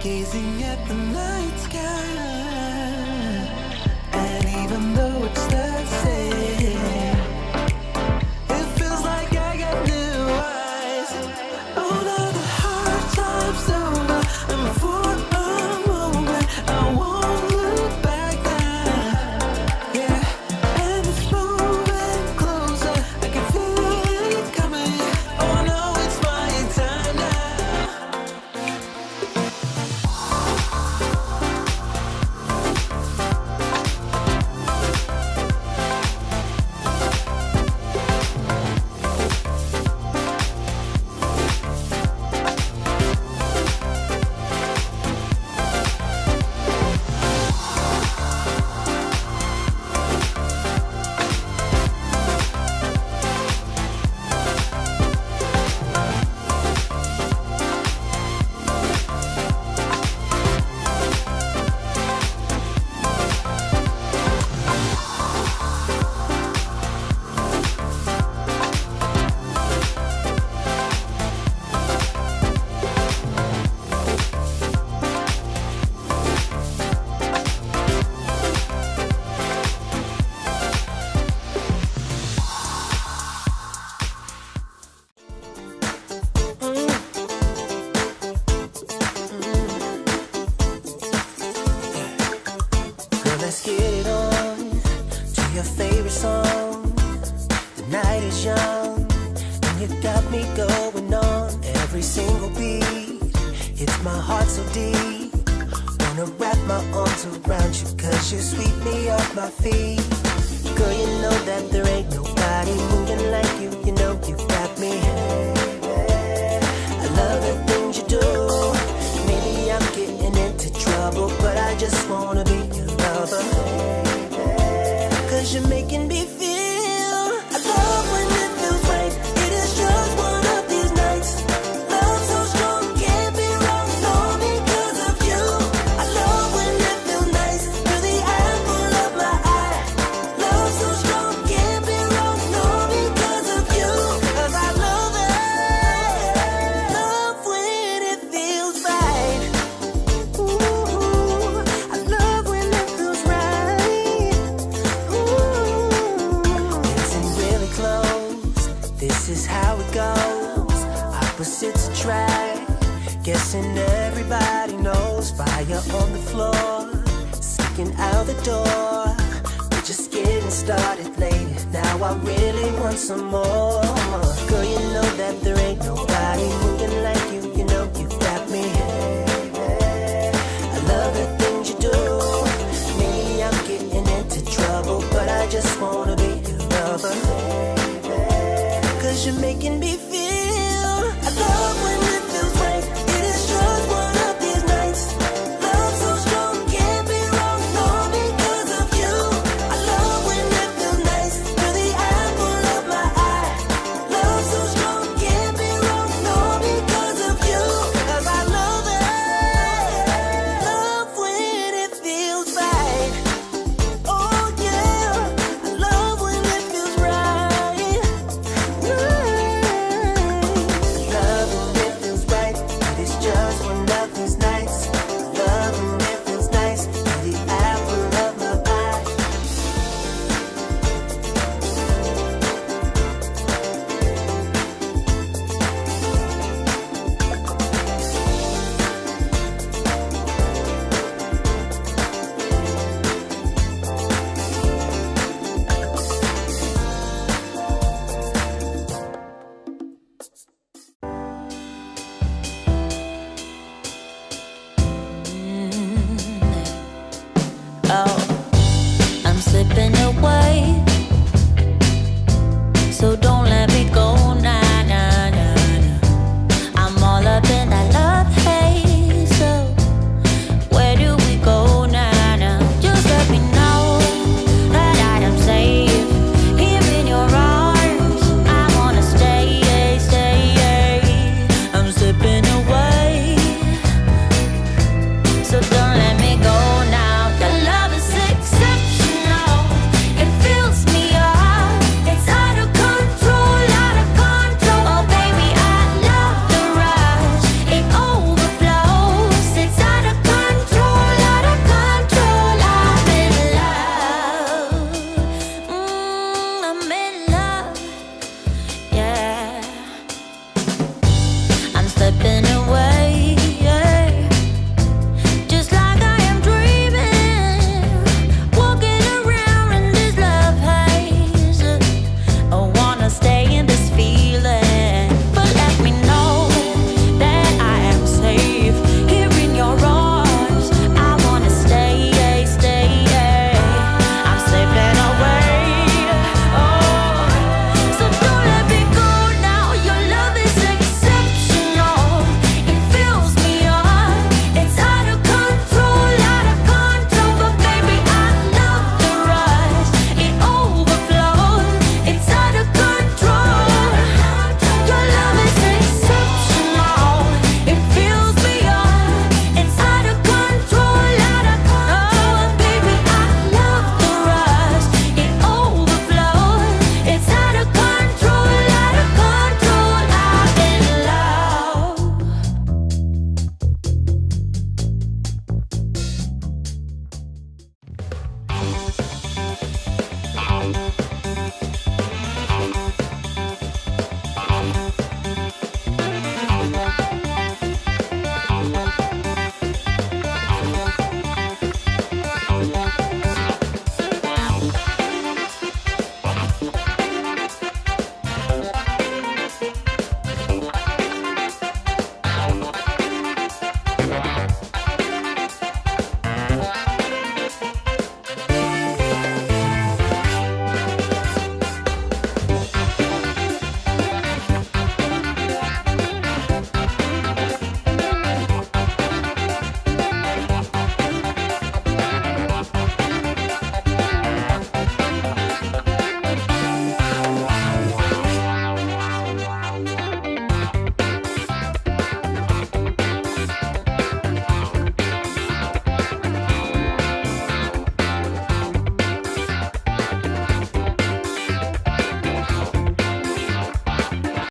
gazing at the night sky. And even though it's the same, it feels like I got new eyes. Oh no, the hard time's over, and before I'm over, I won't look back now. Yeah, and it's moving closer, I can feel it coming. Oh no, it's my time now. Girl, let's get it on to your favorite song. The night is young, and you got me going on. Every single beat hits my heart so deep. Wanna wrap my arms around you, cause you sweep me off my feet. Girl, you know that there ain't nobody moving like you. You know you got me. I love the things you do. Maybe I'm getting into trouble, but I just wanna be your lover. Cause you're making me feel. I love when it feels right. It is just one of these nights. Love so strong, can't be wrong. All because of you. I love when it feels nice. You're the apple of my eye. Love so strong, can't be wrong. All because of you. Cause I love it. Love when it feels right. Ooh, I love when it feels right. Ooh, dancing really close. This is how it goes. Opposites attract. Guessing everybody knows. Fire on the floor, sneaking out the door. We're just getting started, lady. Now I really want some more. Girl, you know that there ain't nobody moving like you.